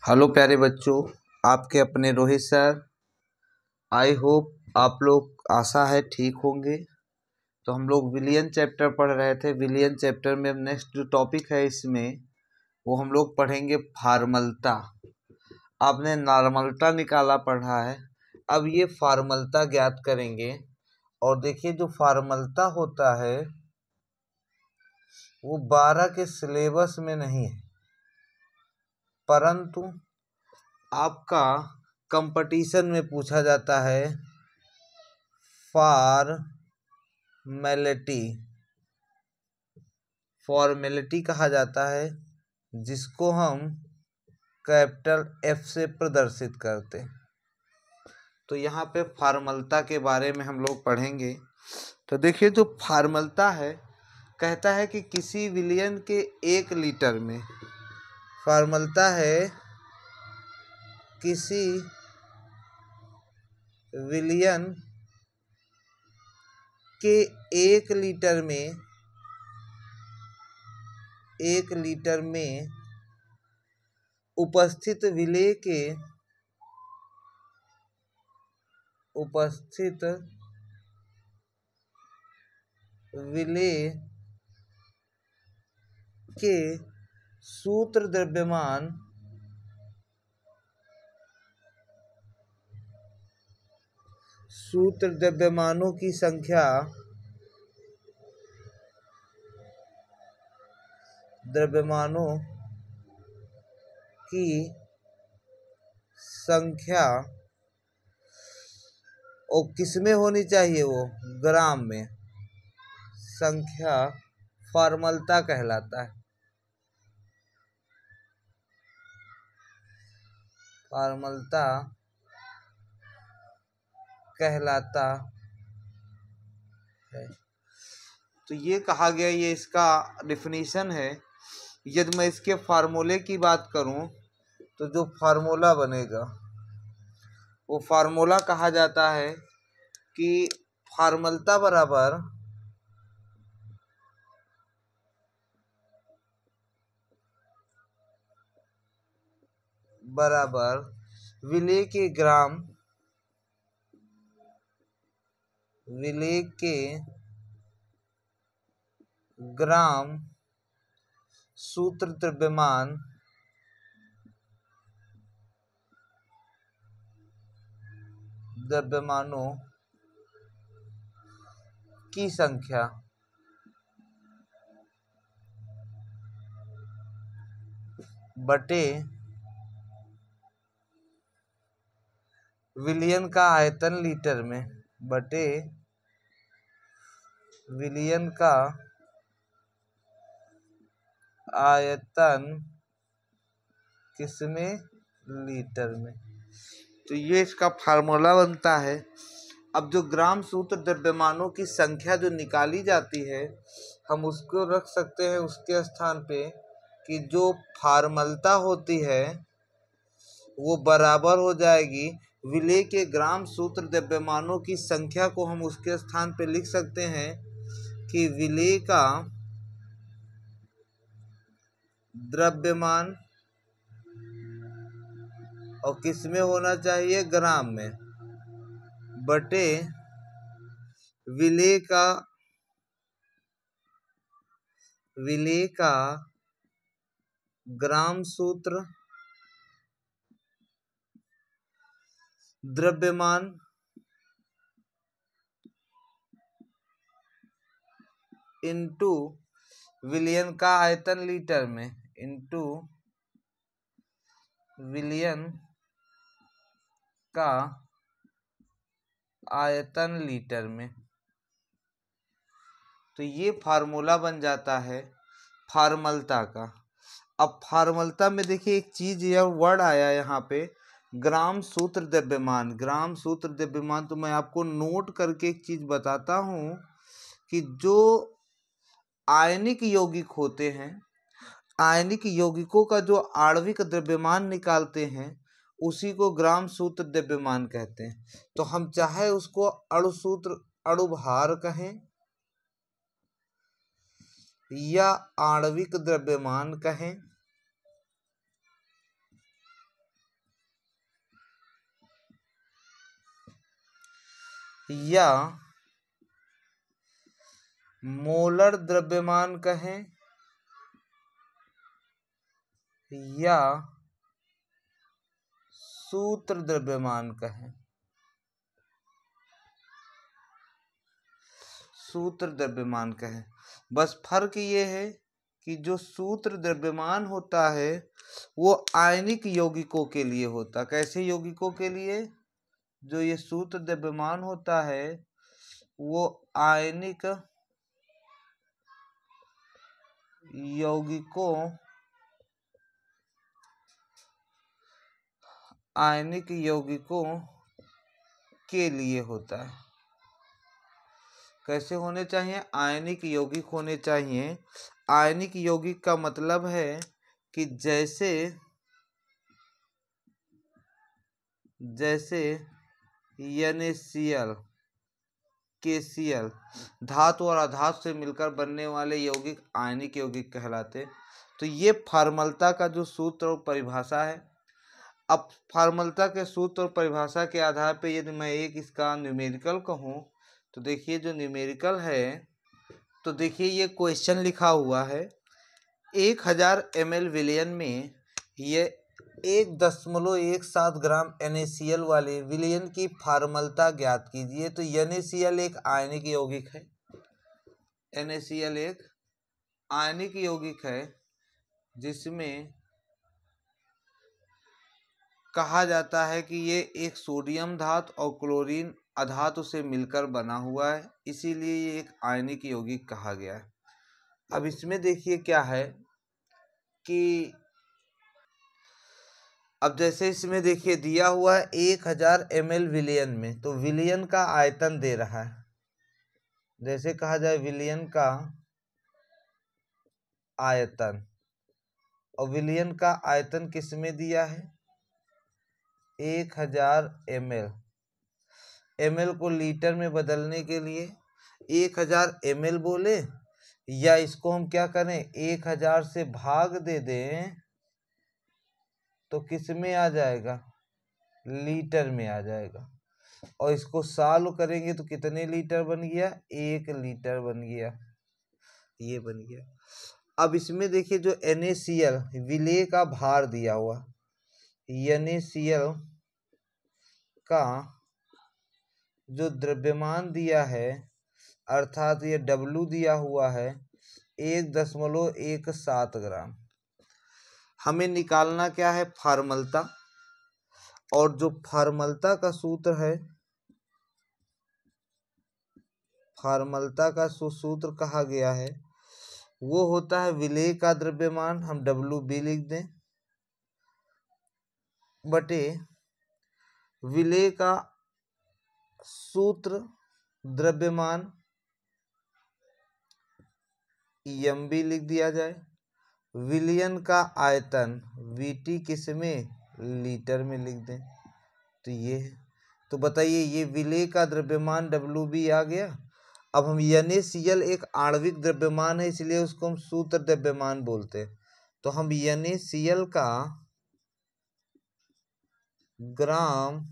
Hello प्यारे बच्चों, आपके अपने रोहित सर। आई होप आप लोग आशा है ठीक होंगे। तो हम लोग विलियन चैप्टर पढ़ रहे थे। विलियन चैप्टर में नेक्स्ट जो टॉपिक है इसमें वो हम लोग पढ़ेंगे फार्मलता। आपने नॉर्मलता निकाला पढ़ा है, अब ये फार्मलता ज्ञात करेंगे। और देखिए जो फार्मलता होता है वो 12 के सिलेबस में नहीं है, परंतु आपका कंपटीशन में पूछा जाता है। फॉर्मेलिटी कहा जाता है, जिसको हम कैपिटल F से प्रदर्शित करते हैं। तो यहाँ पे फार्मलता के बारे में हम लोग पढ़ेंगे। तो देखिए जो फार्मलता है कहता है कि किसी विलियन के 1 लीटर में, फार्मलता है किसी विलियन के 1 लीटर में उपस्थित विलेय के सूत्र द्रव्यमानों की संख्या और किसमें होनी चाहिए, वो ग्राम में संख्या फार्मलता कहलाता है। फार्मलता कहलाता है। तो ये कहा गया, ये इसका डिफिनीशन है। यदि मैं इसके फार्मूले की बात करूं तो जो फार्मूला बनेगा वो फार्मूला कहा जाता है कि फार्मलता बराबर विलेय के ग्राम सूत्र द्रव्यमानों की संख्या बटे विलियन का आयतन लीटर में, बटे विलियन का आयतन किसमें, लीटर में। तो ये इसका फार्मूला बनता है। अब जो ग्राम सूत्र द्रव्यमानों की संख्या जो निकाली जाती है, हम उसको रख सकते हैं उसके स्थान पे कि जो फार्मलता होती है वो बराबर हो जाएगी विलेय के ग्राम सूत्र द्रव्यमानों की संख्या को हम उसके स्थान पे लिख सकते हैं कि विलेय का द्रव्यमान, और किस में होना चाहिए, ग्राम में, बटे विलेय का ग्राम सूत्र द्रव्यमान इनटू विलियन का आयतन लीटर में, इनटू विलियन का आयतन लीटर में। तो ये फार्मूला बन जाता है फार्मलता का। अब फार्मलता में देखिए एक चीज, यह वर्ड आया यहाँ पे, ग्राम सूत्र द्रव्यमान। ग्राम सूत्र द्रव्यमान, तो मैं आपको नोट करके एक चीज बताता हूँ कि जो आयनिक यौगिक होते हैं, आयनिक यौगिकों का जो आणविक द्रव्यमान निकालते हैं उसी को ग्राम सूत्र द्रव्यमान कहते हैं। तो हम चाहे उसको अणुसूत्र अणुभार कहें या आणविक द्रव्यमान कहें, या मोलर द्रव्यमान कहें या सूत्र द्रव्यमान कहें, सूत्र द्रव्यमान कहें। बस फर्क ये है कि जो सूत्र द्रव्यमान होता है वो आयनिक यौगिकों के लिए होता। कैसे यौगिकों के लिए? जो ये सूत्र द्रव्यमान होता है वो आयनिक यौगिकों के लिए होता है। कैसे होने चाहिए? आयनिक यौगिक होने चाहिए। आयनिक यौगिक का मतलब है कि जैसे NaCl, KCl धातु और अधातु से मिलकर बनने वाले यौगिक आयनिक यौगिक कहलाते। तो ये फॉर्मलता का जो सूत्र और परिभाषा है। अब फॉर्मलता के सूत्र और परिभाषा के आधार पर यदि मैं एक इसका न्यूमेरिकल कहूँ तो देखिए जो न्यूमेरिकल है, तो देखिए ये क्वेश्चन लिखा हुआ है 1000 ml विलयन में ये 1.17 ग्राम NaCl वाले विलयन की फॉर्मलता ज्ञात कीजिए। तो NaCl एक आयनिक यौगिक है, NaCl एक आयनिक यौगिक है जिसमें कहा जाता है कि ये एक सोडियम धातु और क्लोरीन अधातु से मिलकर बना हुआ है, इसीलिए ये एक आयनिक यौगिक कहा गया है। अब इसमें देखिए क्या है कि अब जैसे इसमें देखिए दिया हुआ है 1000 ml विलयन में, तो विलयन का आयतन दे रहा है। जैसे कहा जाए विलयन का आयतन, और विलयन का आयतन किस में दिया है? 1000 ml। ml को लीटर में बदलने के लिए 1000 ml बोले, या इसको हम क्या करें 1000 से भाग दे दें तो किस में आ जाएगा? लीटर में आ जाएगा। और इसको सॉल्व करेंगे तो कितने लीटर बन गया? 1 लीटर बन गया, ये बन गया। अब इसमें देखिए जो NaCl विलेय का भार दिया हुआ, NaCl का जो द्रव्यमान दिया है अर्थात ये W दिया हुआ है 1.17 ग्राम। हमें निकालना क्या है? फॉर्मलता। और जो फॉर्मलता का सूत्र है, फॉर्मलता का सूत्र कहा गया है वो होता है विलेय का द्रव्यमान, हम WB लिख दें, बटे विलेय का सूत्र द्रव्यमान MB लिख दिया जाए। विलयन का आयतन VT किस में? लीटर में लिख दें। तो ये है। तो बताइए ये विलेय का द्रव्यमान WB आ गया। अब हम NaCl एक आणविक द्रव्यमान है इसलिए उसको हम सूत्र द्रव्यमान बोलते हैं। तो हम NaCl का ग्राम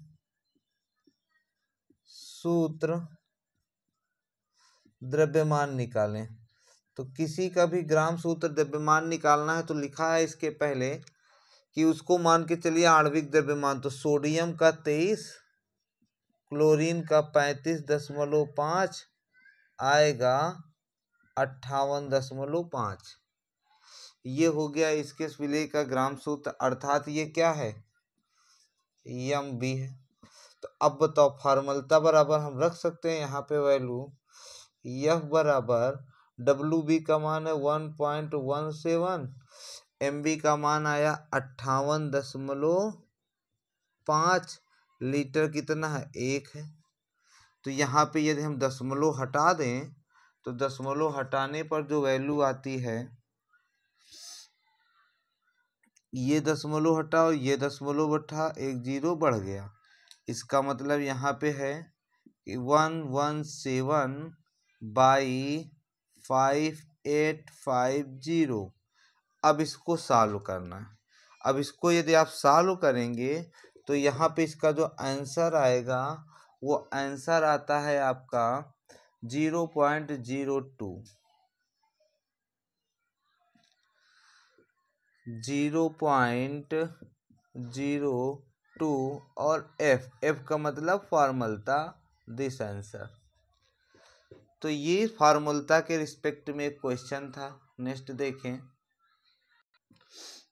सूत्र द्रव्यमान निकालें। तो किसी का भी ग्राम सूत्र द्रव्यमान निकालना है तो लिखा है इसके पहले कि उसको मान के चलिए आणविक द्रव्यमान। तो सोडियम का 23, क्लोरीन का 35.5 आएगा 58.5। ये हो गया इसके विलेय का ग्राम सूत्र, अर्थात ये क्या है? MB है। तो अब बताओ फॉर्मलता बराबर हम रख सकते हैं यहाँ पे वैल्यू F बराबर WB का मान है 1.17, MB का मान आया 58.5, लीटर कितना है? 1 है। तो यहाँ पे यदि हम दशमलव हटा दें तो दशमलव हटाने पर जो वैल्यू आती है, ये दशमलव हटा और ये दशमलव हटा, एक 0 बढ़ गया। इसका मतलब यहाँ पे है कि 117/5850। अब इसको सॉल्व करना है। अब इसको यदि आप सॉल्व करेंगे तो यहाँ पे इसका जो आंसर आएगा वो आंसर आता है आपका 0.02। 0.02 और एफ का मतलब फॉर्मलता, दिस आंसर। तो ये फॉर्मूलता के रिस्पेक्ट में एक क्वेश्चन था। नेक्स्ट देखें,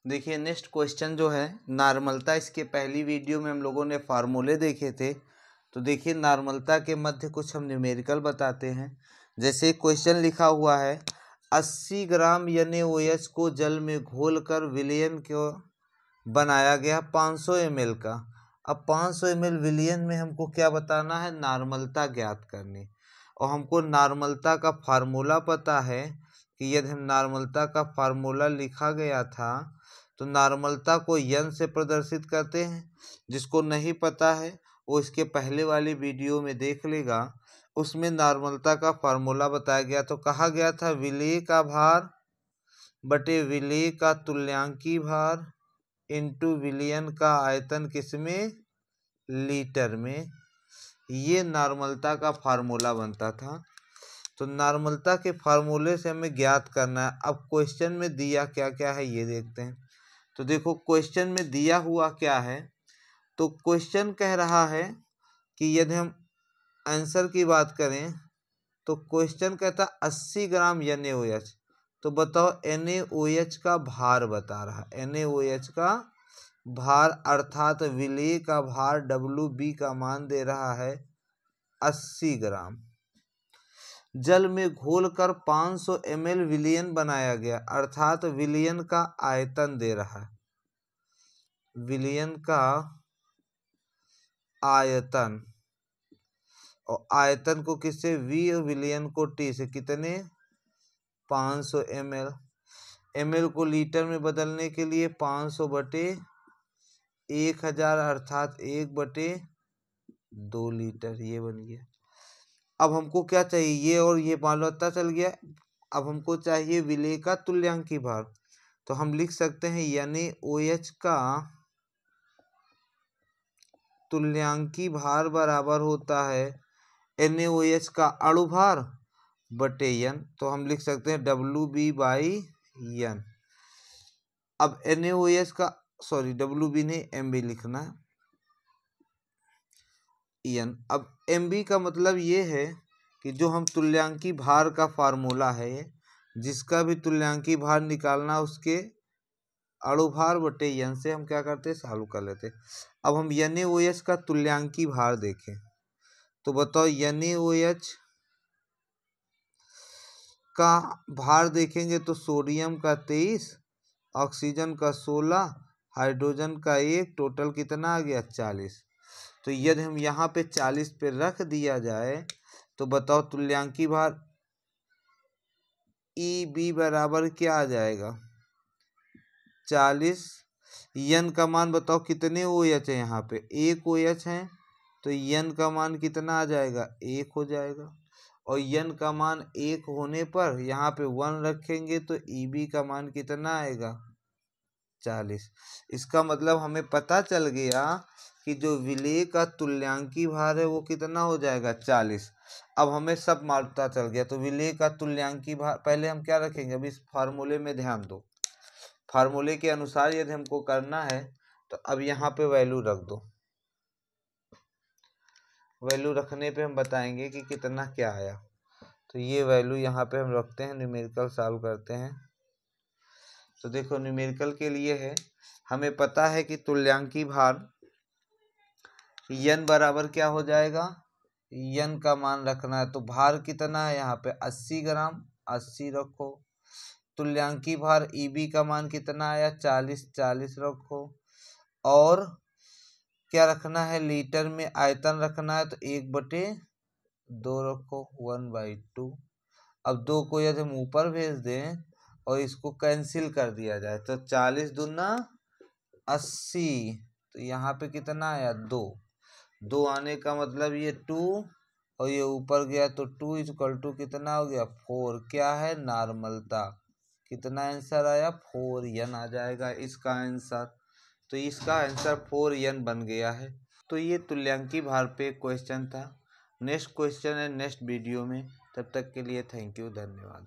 देखिए नेक्स्ट क्वेश्चन जो है नॉर्मलता, इसके पहली वीडियो में हम लोगों ने फार्मूले देखे थे। तो देखिए नॉर्मलता के मध्य कुछ हम न्यूमेरिकल बताते हैं। जैसे क्वेश्चन लिखा हुआ है 80 ग्राम NaOH को जल में घोलकर विलयन को बनाया गया 500 ml का। अब 500 ml विलयन में हमको क्या बताना है, नॉर्मलता ज्ञात करनी। और हमको नॉर्मलता का फार्मूला पता है कि यदि हम नॉर्मलता का फार्मूला लिखा गया था तो नॉर्मलता को n से प्रदर्शित करते हैं। जिसको नहीं पता है वो इसके पहले वाली वीडियो में देख लेगा, उसमें नॉर्मलता का फार्मूला बताया गया। तो कहा गया था विलेय का भार बटे विलेय का तुल्यांकी भार इंटू विलयन का आयतन किसमें, लीटर में। ये नॉर्मलता का फार्मूला बनता था। तो नॉर्मलता के फार्मूले से हमें ज्ञात करना है। अब क्वेश्चन में दिया क्या क्या है ये देखते हैं। तो देखो क्वेश्चन में दिया हुआ क्या है, तो क्वेश्चन कह रहा है कि यदि हम आंसर की बात करें तो क्वेश्चन कहता 80 ग्राम NaOH। तो बताओ NaOH का भार बता रहा है, NaOH का भार अर्थात विलेय का भार WB का मान दे रहा है 80 ग्राम। जल में घोलकर 500 ml विलयन बनाया गया अर्थात विलयन का आयतन दे रहा है, विलयन का आयतन। और आयतन को किससे, V और विलयन को T से, कितने 500 ml। ml को लीटर में बदलने के लिए 500 बटे 1000 अर्थात 1/2 लीटर, ये बन गया। अब हमको क्या चाहिए, ये और ये मालूम पता चल गया। अब हमको चाहिए विलेय का तुल्यांकी भार। तो हम लिख सकते हैं NaOH का तुल्यांकी भार बराबर होता है NaOH का अणु भार बटे n। तो हम लिख सकते हैं WB/n। अब NaOH का WB नहीं MB लिखना है, n। अब MB का मतलब ये है कि जो हम तुल्यांकी भार का फार्मूला है, जिसका भी तुल्यांकी भार निकालना उसके अणुभार बटे n से हम क्या करते, सॉल्व कर लेते। अब हम NaOH का तुल्यांकी भार देखें तो बताओ NaOH का भार देखेंगे तो सोडियम का 23, ऑक्सीजन का 16, हाइड्रोजन का 1, टोटल कितना आ गया 40। तो यदि हम यहाँ पे 40 पे रख दिया जाए तो बताओ तुल्यांकी भार EB बराबर क्या आ जाएगा 40। n का मान बताओ कितने OH है, यहाँ पे 1 OH है तो n का मान कितना आ जाएगा 1 हो जाएगा। और n का मान 1 होने पर यहाँ पे 1 रखेंगे तो EB का मान कितना आएगा 40। इसका मतलब हमें पता चल गया कि जो विलेय का तुल्यांकी भार है वो कितना हो जाएगा 40। अब हमें सब पता चल गया। तो विलेय का तुल्यांकी भार पहले हम क्या रखेंगे, अभी इस फार्मूले में ध्यान दो। फार्मूले के अनुसार यदि हमको करना है तो अब यहाँ पे वैल्यू रख दो। वैल्यू रखने पे हम बताएंगे कि कितना क्या आया। तो ये वैल्यू यहाँ पे हम रखते हैं, न्यूमेरिकल सॉल्व करते हैं। तो देखो न्यूमेरिकल के लिए है, हमें पता है कि तुल्यांकी भार n बराबर क्या हो जाएगा, n का मान रखना है। तो भार कितना है यहाँ पे 80 ग्राम, 80 रखो। तुल्यांकी भार EB का मान कितना आया 40, 40 रखो। और क्या रखना है, लीटर में आयतन रखना है तो 1/2 रखो, 1/2। अब 2 को यदि हम ऊपर भेज दें और इसको कैंसिल कर दिया जाए तो 40 दूना 80। तो यहाँ पे कितना आया 2, 2 आने का मतलब ये 2 और ये ऊपर गया तो 2 = कितना हो गया 4। क्या है नॉर्मलता, कितना आंसर आया 4n आ जाएगा इसका आंसर। तो इसका आंसर 4n बन गया है। तो ये तुल्यांकी भार पे क्वेश्चन था। नेक्स्ट क्वेश्चन है नेक्स्ट वीडियो में। तब तक के लिए थैंक यू, धन्यवाद।